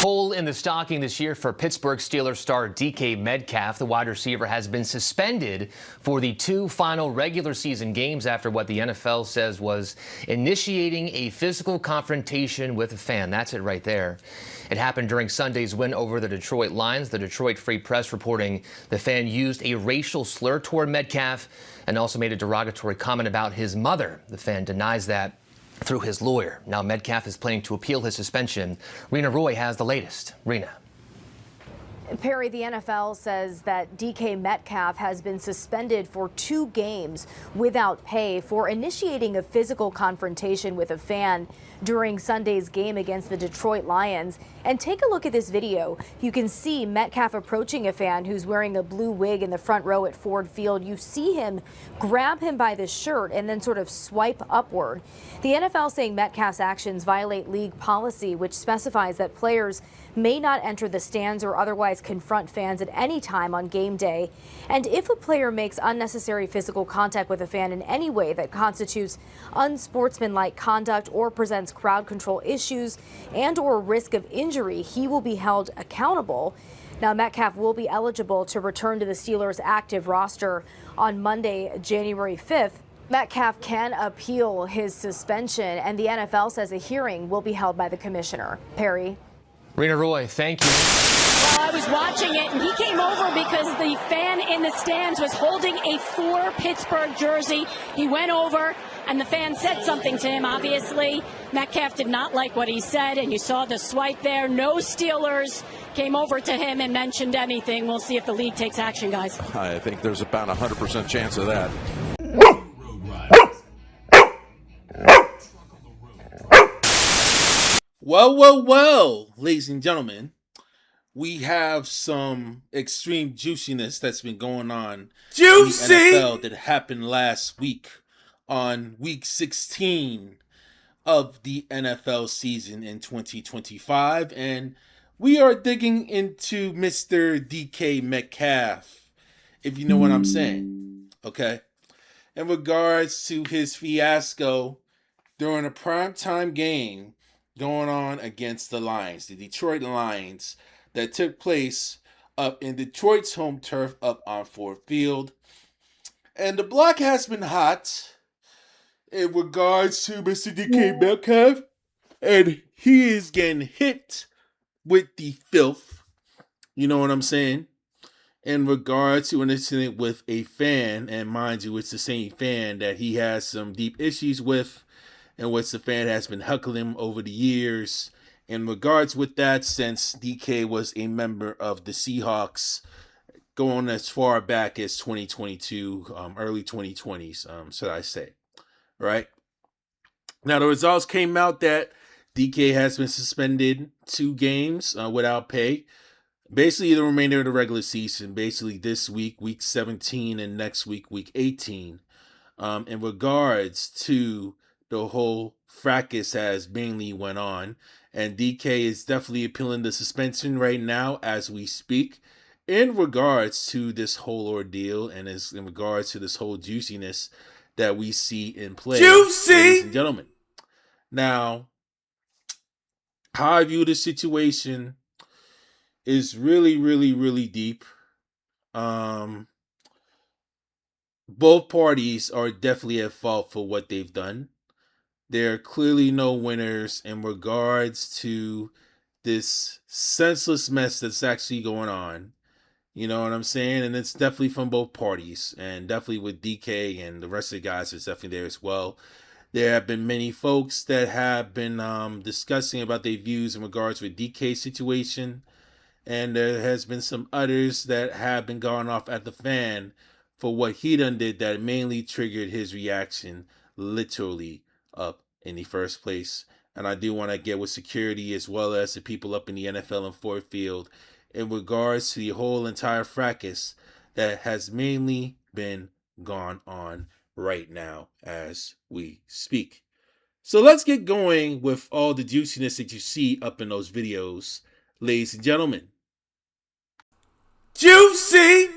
Hole in the stocking this year for Pittsburgh Steelers star DK Metcalf. The wide receiver has been suspended for the 2 final regular season games after what the NFL says was initiating a physical confrontation with a fan. That's it right there. It happened during Sunday's win over the Detroit Lions. The Detroit Free Press reporting the fan used a racial slur toward Metcalf and also made a derogatory comment about his mother. The fan denies that through his lawyer. Now Metcalf is planning to appeal his suspension. Rena Roy has the latest. Rena. Perry, the NFL says that DK Metcalf has been suspended for 2 games without pay for initiating a physical confrontation with a fan during Sunday's game against the Detroit Lions. And take a look at this video. You can see Metcalf approaching a fan who's wearing a blue wig in the front row at Ford Field. You see him grab him by the shirt and then sort of swipe upward. The NFL saying Metcalf's actions violate league policy, which specifies that players may not enter the stands or otherwise confront fans at any time on game day. And if a player makes unnecessary physical contact with a fan in any way that constitutes unsportsmanlike conduct or presents crowd control issues and or risk of injury, he will be held accountable. Now, Metcalf will be eligible to return to the Steelers' active roster on Monday, January 5th. Metcalf can appeal his suspension, and the NFL says a hearing will be held by the commissioner. Perry. Rena Roy, thank you. I was watching it, and he came over because the fan in the stands was holding a For Pittsburgh jersey. He went over, and the fan said something to him, obviously. Metcalf did not like what he said, and you saw the swipe there. No Steelers came over to him and mentioned anything. We'll see if the league takes action, guys. I think there's about 100% chance of that. Well, ladies and gentlemen, we have some extreme juiciness that's been going on in the NFL that happened last week on week 16 of the NFL season in 2025, and we are digging into Mr. DK Metcalf, if you know what I'm saying, okay? In regards to his fiasco during a primetime game going on against the Lions, the Detroit Lions, that took place up in Detroit's home turf up on Ford Field. And the block has been hot in regards to Mr. DK Metcalf, and he is getting hit with the filth, you know what I'm saying, in regards to an incident with a fan. And mind you, it's the same fan that he has some deep issues with, and which the fan has been heckling him over the years. In regards with that, since DK was a member of the Seahawks going as far back as 2022, early 2020s, should I say, right? Now, the results came out that DK has been suspended 2 games without pay. Basically, the remainder of the regular season, basically this week, week 17, and next week, week 18. In regards to the whole fracas has mainly went on, and DK is definitely appealing the suspension right now as we speak in regards to this whole ordeal and in regards to this whole juiciness that we see in play. Juicy! Ladies and gentlemen. Now, how I view this situation is really, really, really deep. Both parties are definitely at fault for what they've done. There are clearly no winners in regards to this senseless mess that's actually going on. You know what I'm saying? And it's definitely from both parties. And definitely with DK and the rest of the guys is definitely there as well. There have been many folks that have been discussing about their views in regards with DK's situation. And there has been some others that have been going off at the fan for what he done did that mainly triggered his reaction literally up in the first place. And I do want to get with security as well as the people up in the NFL and Ford Field in regards to the whole entire fracas that has mainly been gone on right now as we speak. So let's get going with all the juiciness that you see up in those videos, ladies and gentlemen. Juicy!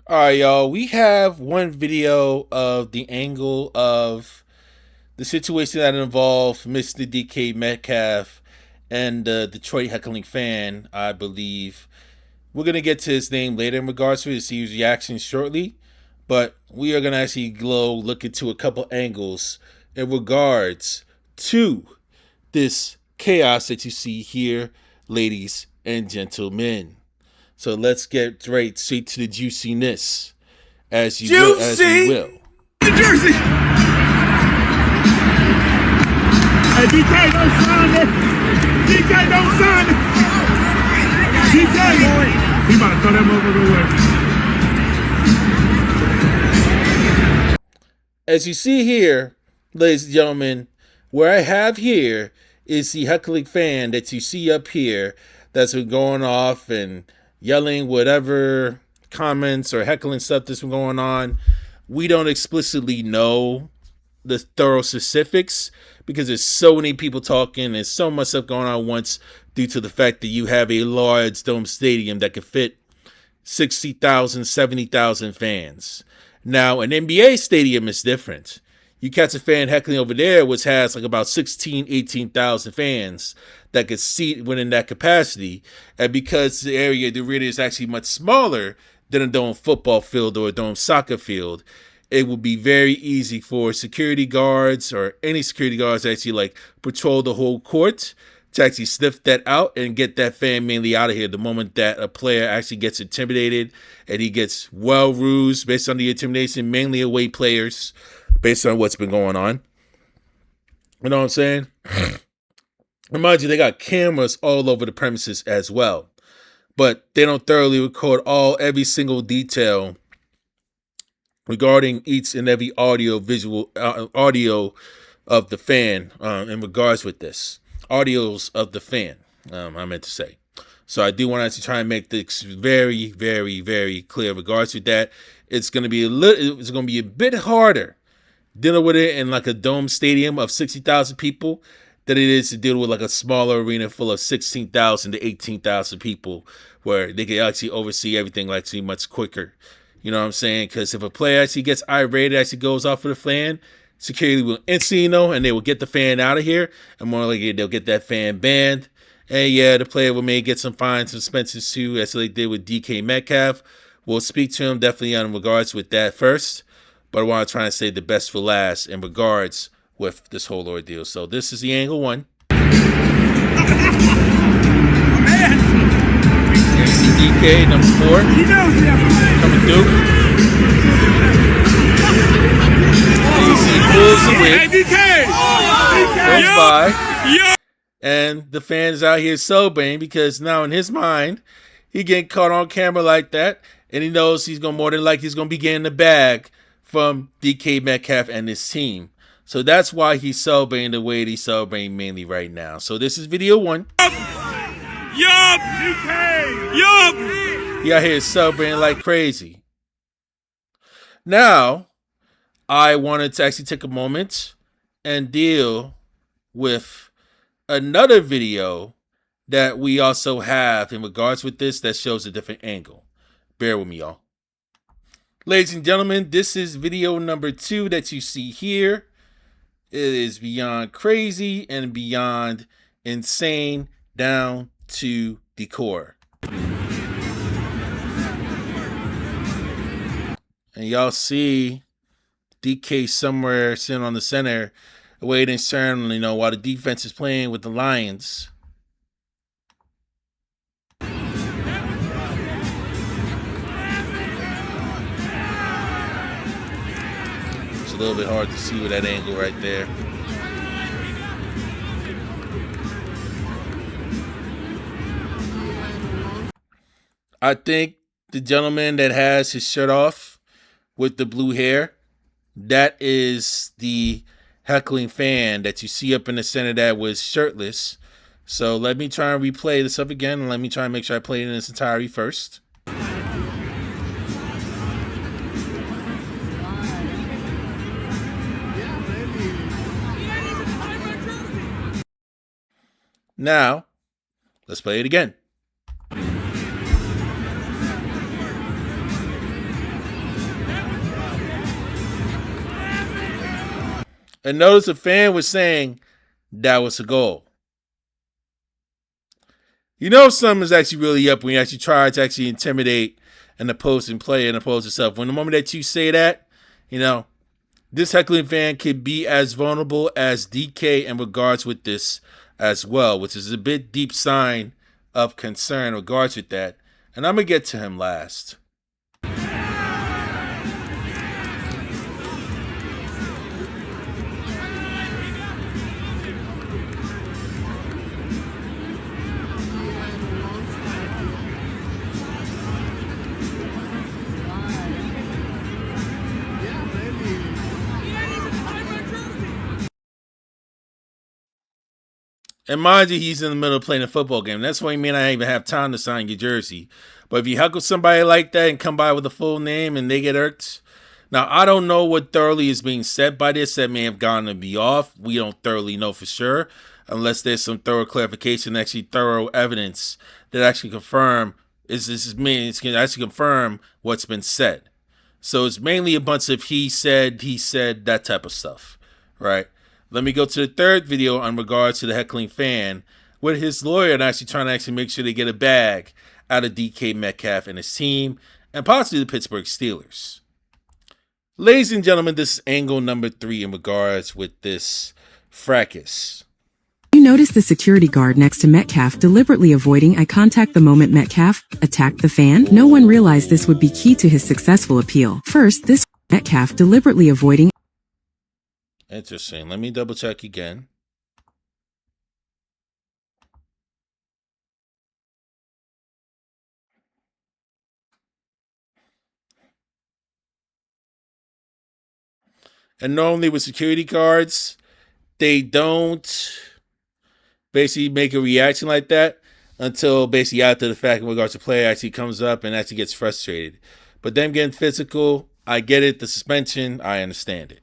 Alright, y'all, we have one video of the angle of the situation that involved Mr. DK Metcalf and the Detroit heckling fan, I believe. We're going to get to his name later in regards to it, to see his reaction shortly. But we are going to actually look into a couple angles in regards to this chaos that you see here, ladies and gentlemen. So let's get straight to the juiciness, as you will. The jersey. Hey, DK, don't sign it. DK, don't sign it. DK, he about to throw that motherfucker away. As you see here, ladies and gentlemen, where I have here is the heckling fan that you see up here that's been going off and yelling whatever comments or heckling stuff that's been going on. We don't explicitly know the thorough specifics because there's so many people talking and so much stuff going on once, due to the fact that you have a large dome stadium that could fit 60,000, 70,000 fans. Now, an NBA stadium is different. You catch a fan heckling over there, which has like about 16, 18,000 fans that could seat within that capacity. And because the area, the arena is actually much smaller than a dome football field or a dome soccer field, it would be very easy for security guards or any security guards to actually like patrol the whole court to actually sniff that out and get that fan mainly out of here the moment that a player actually gets intimidated and he gets well rused based on the intimidation, mainly away players, based on what's been going on. You know what I'm saying? And mind you, they got cameras all over the premises as well, but they don't thoroughly record every single detail regarding each and every audio of the fan in regards with this. Audios of the fan, I meant to say. So I do want to try and make this very, very, very clear in regards to that. It's going to be a bit harder dealing with it in like a dome stadium of 60,000 people than it is to deal with like a smaller arena full of 16,000 to 18,000 people, where they can actually oversee everything like much quicker. You know what I'm saying? Because if a player actually gets irate, actually goes off of the fan, security will instantly know, and they will get the fan out of here, and more likely they'll get that fan banned. And yeah, the player will may get some fines and suspensions too, as they did with DK Metcalf. We'll speak to him definitely in regards with that first, but I want to try and say the best for last in regards with this whole ordeal. So this is the angle one. You see DK number 4 coming through. You see pulls the whip, goes by, and the fans out here celebrating because now in his mind, he getting caught on camera like that, and he knows he's gonna more than likely he's gonna be getting the bag from DK Metcalf and his team. So that's why he's celebrating the way he's celebrating mainly right now. So this is video 1. Yup! DK! Yup! He out here celebrating like crazy. Now, I wanted to actually take a moment and deal with another video that we also have in regards with this that shows a different angle. Bear with me, y'all. Ladies and gentlemen, this is video number 2 that you see here. It is beyond crazy and beyond insane down to the core. And y'all see DK somewhere sitting on the center, waiting stern, while the defense is playing with the Lions. It's a little bit hard to see with that angle right there. I think the gentleman that has his shirt off with the blue hair, that is the heckling fan that you see up in the center that was shirtless. So let me try and replay this up again, and let me try and make sure I play it in its entirety first. Now, let's play it again. And notice the fan was saying that was a goal. You know something is actually really up when you actually try to actually intimidate an opposing player and oppose yourself. When the moment that you say that, you know, this heckling fan could be as vulnerable as DK in regards with this as well, which is a bit deep sign of concern in regards with that. And I'm going to get to him last. And mind you, he's in the middle of playing a football game. That's why you may not even have time to sign your jersey. But if you heckle somebody like that and come by with a full name and they get irked. Now, I don't know what thoroughly is being said by this. That may have gone to be off. We don't thoroughly know for sure. Unless there's some thorough clarification, actually thorough evidence that actually confirm it's going to actually confirm what's been said. So it's mainly a bunch of he said, that type of stuff. Right? Let me go to the third video in regards to the heckling fan with his lawyer and actually trying to actually make sure they get a bag out of DK Metcalf and his team and possibly the Pittsburgh Steelers. Ladies and gentlemen, this is angle number 3 in regards with this fracas. You notice the security guard next to Metcalf deliberately avoiding eye contact the moment Metcalf attacked the fan? No one realized this would be key to his successful appeal. First, this Metcalf deliberately avoiding. Interesting. Let me double check again. And normally with security guards, they don't basically make a reaction like that until basically after the fact in regards to player actually comes up and actually gets frustrated. But them getting physical, I get it. The suspension, I understand it.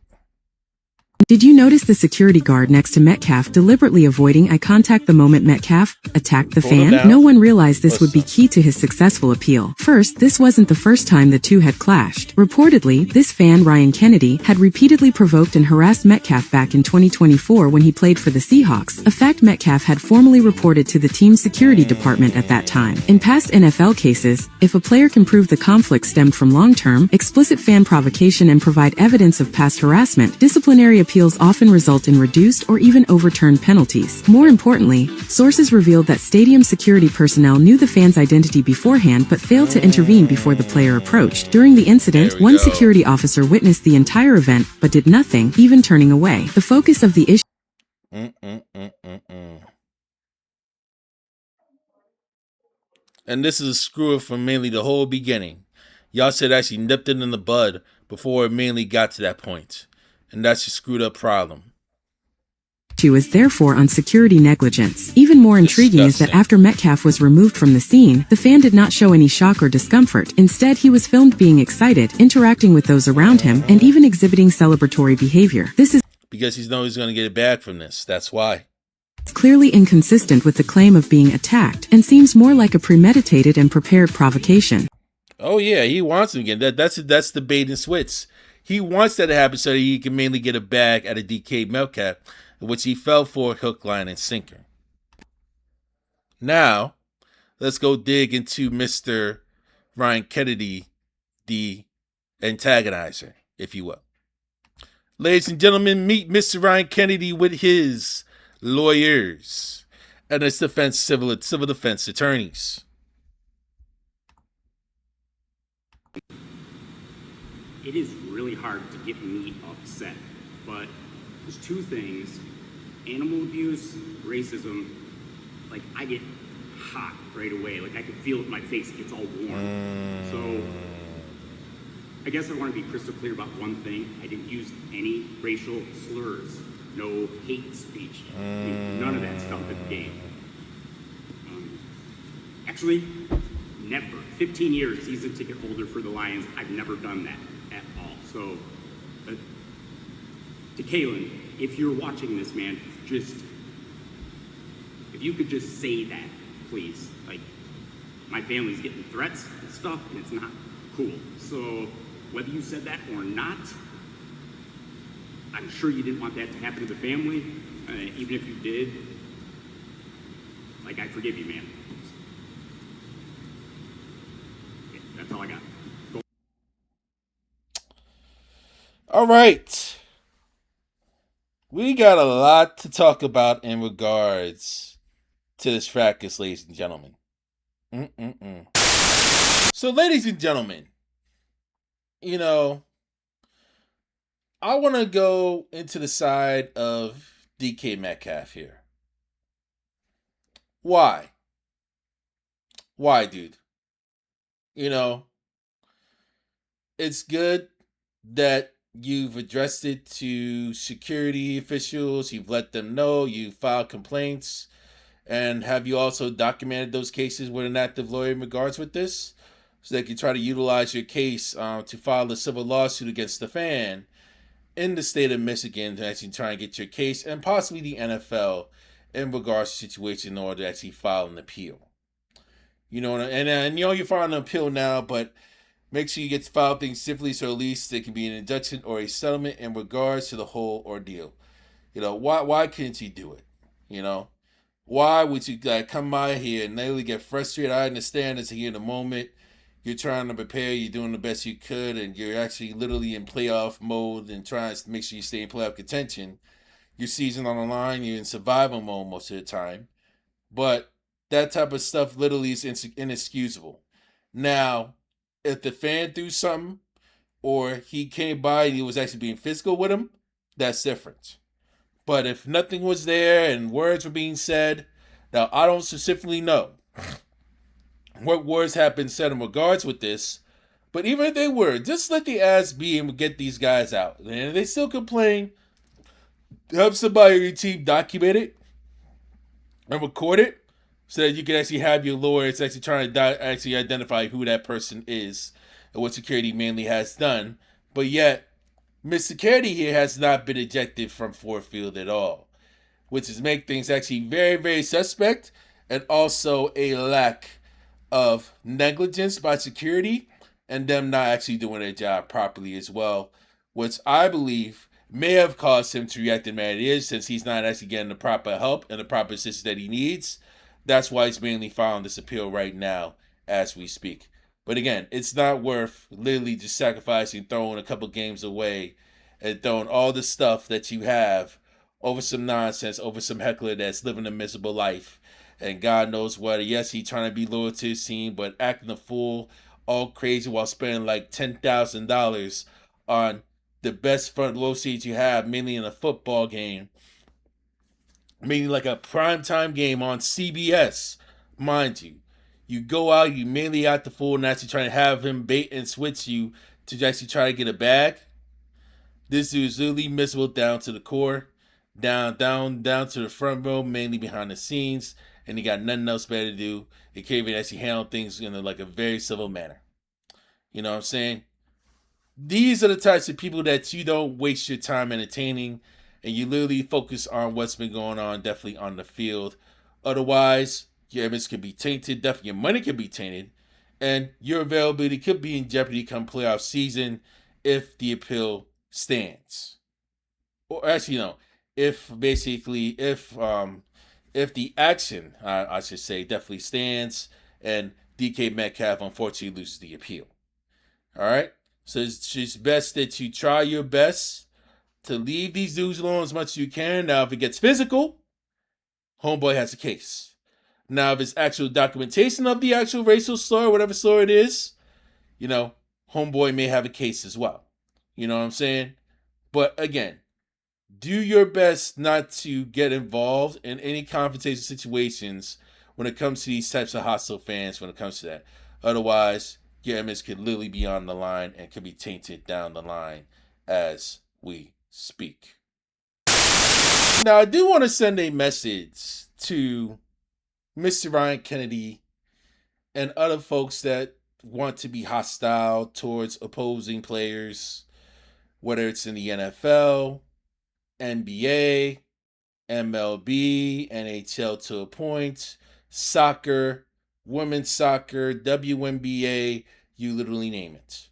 Did you notice the security guard next to Metcalf deliberately avoiding eye contact the moment Metcalf attacked the fan? No one realized this would be key to his successful appeal. First, this wasn't the first time the two had clashed. Reportedly, this fan, Ryan Kennedy, had repeatedly provoked and harassed Metcalf back in 2024 when he played for the Seahawks, a fact Metcalf had formally reported to the team's security department at that time. In past NFL cases, if a player can prove the conflict stemmed from long-term, explicit fan provocation and provide evidence of past harassment, disciplinary appeals often result in reduced or even overturned penalties. More importantly, sources revealed that stadium security personnel knew the fan's identity beforehand but failed to intervene before the player approached. During the incident, one security officer witnessed the entire event but did nothing, even turning away. The focus of the issue. And this is a screw up from mainly the whole beginning. Y'all said actually nipped it in the bud before it mainly got to that point. And that's a screwed up problem. Is therefore on security negligence. Even more intriguing is that after Metcalf was removed from the scene, the fan did not show any shock or discomfort. Instead, he was filmed being excited, interacting with those around him, and even exhibiting celebratory behavior. This is because he knows he's going to get it back from this. That's why. It's clearly inconsistent with the claim of being attacked, and seems more like a premeditated and prepared provocation. Oh yeah, he wants him again. That's the bait and switch. He wants that to happen so that he can mainly get a bag at a DK Metcalf, which he fell for hook, line, and sinker. Now, let's go dig into Mr. Ryan Kennedy, the antagonizer, if you will. Ladies and gentlemen, meet Mr. Ryan Kennedy with his lawyers and his civil defense attorneys. It is really hard to get me upset, but there's two things: animal abuse, racism. Like, I get hot right away. Like, I can feel it in my face. It gets all warm. So I guess I want to be crystal clear about one thing. I didn't use any racial slurs, no hate speech. I mean, none of that stuff at the game. Actually, never. 15 years season ticket holder for the Lions. I've never done that at all. So, to Kalen, if you're watching this, man, if you could just say that, please. Like, my family's getting threats and stuff, and it's not cool. So, whether you said that or not, I'm sure you didn't want that to happen to the family. Even if you did, like, I forgive you, man. That's all I got. Go. All right. We got a lot to talk about in regards to this fracas, ladies and gentlemen. So, ladies and gentlemen, I want to go into the side of DK Metcalf here. Why? Why, dude? It's good that you've addressed it to security officials, you've let them know, you've filed complaints, and have you also documented those cases with an active lawyer in regards with this? So they can try to utilize your case to file a civil lawsuit against the fan in the state of Michigan to actually try and get your case, and possibly the NFL in regards to the situation in order to actually file an appeal. You're filing an appeal now, but make sure you get to file things swiftly so at least there can be an injunction or a settlement in regards to the whole ordeal. Why couldn't you do it? Why would you come by here and literally get frustrated? I understand it's here in the moment. You're trying to prepare, you're doing the best you could, and you're actually literally in playoff mode and trying to make sure you stay in playoff contention. Your season on the line, you're in survival mode most of the time. But that type of stuff literally is inexcusable. Now, if the fan threw something, or he came by and he was actually being physical with him, that's different. But if nothing was there and words were being said, now I don't specifically know what words have been said in regards with this, but even if they were, just let the ass be and get these guys out. And if they still complain, have somebody on your team document it and record it so that you can actually have your lawyers actually trying to actually identify who that person is and what security mainly has done. But yet, Miss Security here has not been ejected from Ford Field at all, which is make things actually very, very suspect, and also a lack of negligence by security and them not actually doing their job properly as well, which I believe may have caused him to react in the manner he is, since he's not actually getting the proper help and the proper assistance that he needs. That's why he's mainly filing this appeal right now as we speak. But again, it's not worth literally just sacrificing, throwing a couple games away, and throwing all the stuff that you have over some nonsense, over some heckler that's living a miserable life. And God knows what. Yes, he's trying to be loyal to his team, but acting a fool, all crazy, while spending like $10,000 on the best front row seats you have, mainly in a football game, mainly like a primetime game on CBS, mind you. You go out, you mainly act the fool, and actually trying to have him bait and switch you to actually try to get a bag. This dude's literally miserable down to the core, down to the front row, mainly behind the scenes, and he got nothing else better to do. He can't even actually handle things in a very civil manner. You know what I'm saying? These are the types of people that you don't waste your time entertaining, and you literally focus on what's been going on, definitely on the field. Otherwise, your image could be tainted, definitely your money could be tainted, and your availability could be in jeopardy come playoff season if the appeal stands. Or actually, no, if the action, I should say, definitely stands, and DK Metcalf unfortunately loses the appeal. All right? So it's just best that you try your best to leave these dudes alone as much as you can. Now, if it gets physical, homeboy has a case. Now, if it's actual documentation of the actual racial slur, whatever slur it is, homeboy may have a case as well. You know what I'm saying? But again, do your best not to get involved in any confrontation situations when it comes to these types of hostile fans, when it comes to that. Otherwise, your image could literally be on the line and could be tainted down the line as we speak. Now, I do want to send a message to Mr. Ryan Kennedy and other folks that want to be hostile towards opposing players, whether it's in the NFL, NBA, MLB, NHL to a point, soccer, women's soccer, WNBA, you literally name it.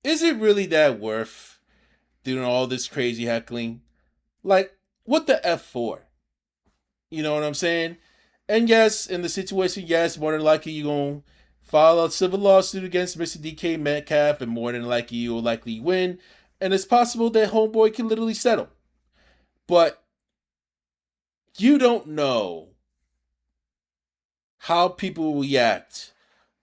Is it really that worth doing all this crazy heckling? Like, what the F for? You know what I'm saying? And yes, in the situation, yes, more than likely you're going to file a civil lawsuit against Mr. DK Metcalf, and more than likely you will likely win. And it's possible that homeboy can literally settle. But you don't know how people will react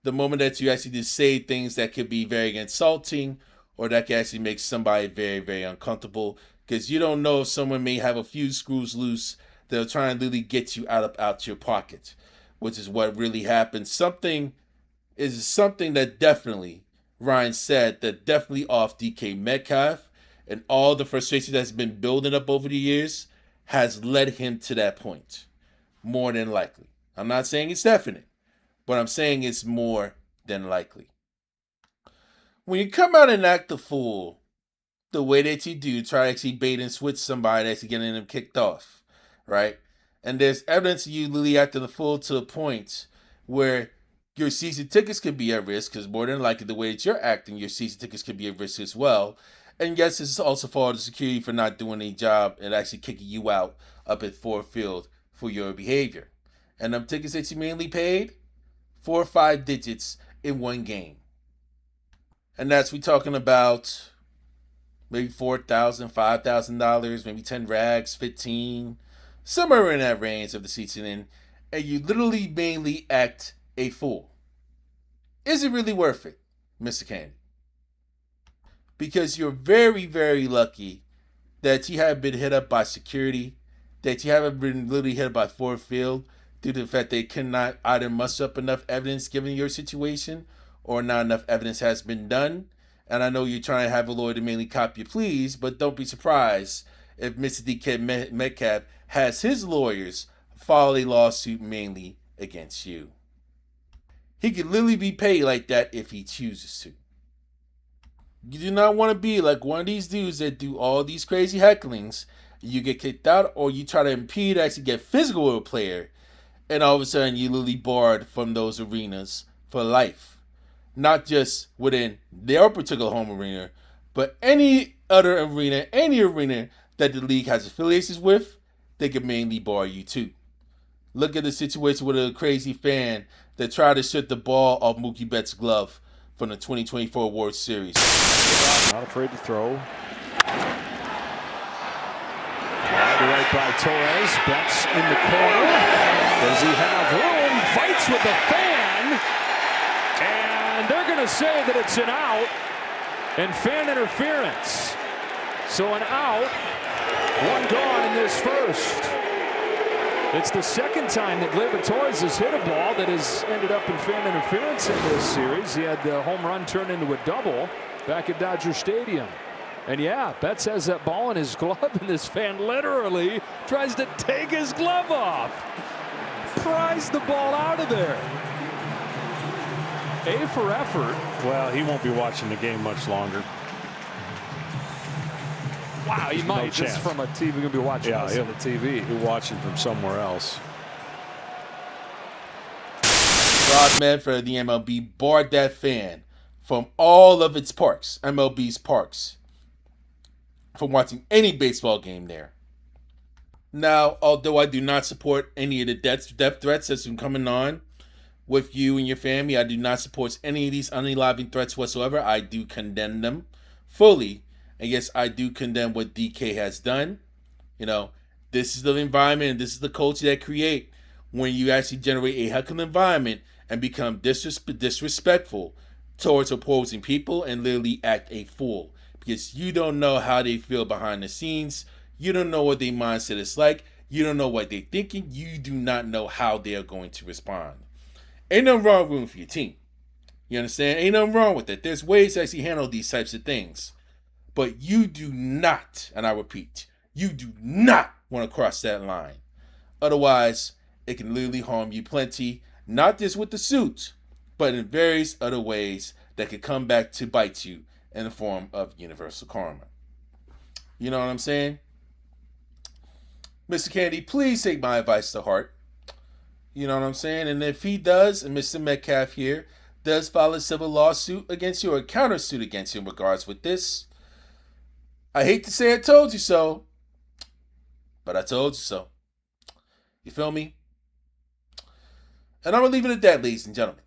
the moment that you actually just say things that could be very insulting or that can actually make somebody very, very uncomfortable. Because you don't know if someone may have a few screws loose that'll try and literally get you out your pocket, which is what really happened. Something that definitely, Ryan said, that definitely off DK Metcalf, and all the frustration that's been building up over the years has led him to that point, more than likely. I'm not saying it's definite, but I'm saying it's more than likely. When you come out and act the fool the way that you do, try to actually bait and switch somebody that's getting them kicked off, right? And there's evidence of you literally acting the fool to a point where your season tickets could be at risk, because more than likely the way that you're acting, your season tickets could be at risk as well. And yes, this is also for the security for not doing a job and actually kicking you out up at Ford Field for your behavior. And them tickets that you mainly paid, 4 or 5 digits in one game. And that's we talking about maybe $4,000, $5,000, maybe 10 rags, 15, somewhere in that range of the season. And you literally mainly act a fool. Is it really worth it, Mr. Candy? Because you're very, very lucky that you haven't been hit up by security, that you haven't been literally hit up by Ford Field due to the fact they cannot either muster up enough evidence given your situation or not enough evidence has been done. And I know you're trying to have a lawyer to mainly cop your pleas, but don't be surprised if Mr. DK Metcalf has his lawyers file a lawsuit mainly against you. He could literally be paid like that if he chooses to. You do not want to be like one of these dudes that do all these crazy hecklings. You get kicked out, or you try to impede, actually get physical with a player, and all of a sudden you're literally barred from those arenas for life. Not just within their particular home arena, but any other arena, any arena that the league has affiliations with, they can mainly bar you too. Look at the situation with a crazy fan that tried to shoot the ball off Mookie Betts' glove from the 2024 World Series. Not afraid to throw. Right by Torres. Betts in the corner. Does he have room? Fights with the fan. And they're going to say that it's an out and fan interference. So an out. One gone in this first. It's the second time that Gleyber Torres has hit a ball that has ended up in fan interference in this series. He had the home run turned into a double back at Dodger Stadium. And yeah, Betts has that ball in his glove, and this fan literally tries to take his glove off. Pries the ball out of there. A for effort. Well, he won't be watching the game much longer. Wow, he might. No Just from a TV. He'll be watching this on the TV. He'll be watching from somewhere else. Rob Manfred, the MLB, barred that fan from all of its parks, MLB's parks, from watching any baseball game there. Now, although I do not support any of the death threats that's been coming on with you and your family, I do not support any of these unenlivening threats whatsoever. I do condemn them fully. And yes, I do condemn what DK has done. You know, this is the environment and this is the culture that create when you actually generate a heckling environment and become disrespectful towards opposing people and literally act a fool. Because you don't know how they feel behind the scenes. You don't know what their mindset is like. You don't know what they're thinking. You do not know how they are going to respond. Ain't nothing wrong with room for your team. You understand? Ain't nothing wrong with it. There's ways to actually handle these types of things. But you do not, and I repeat, you do not want to cross that line. Otherwise, it can literally harm you plenty, not just with the suit, but in various other ways that could come back to bite you in the form of universal karma. You know what I'm saying? Mr. Candy, please take my advice to heart. You know what I'm saying? And if he does, and Mr. Metcalf here, does file a civil lawsuit against you or a countersuit against you in regards with this, I hate to say I told you so, but I told you so. You feel me? And I'm going to leave it at that, ladies and gentlemen.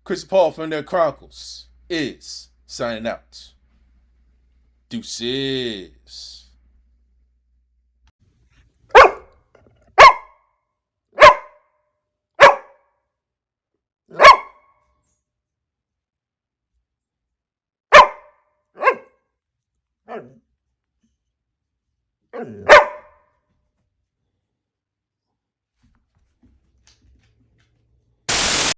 Chris Paul from the Chronicles is signing out. Deuces. Mm-hmm.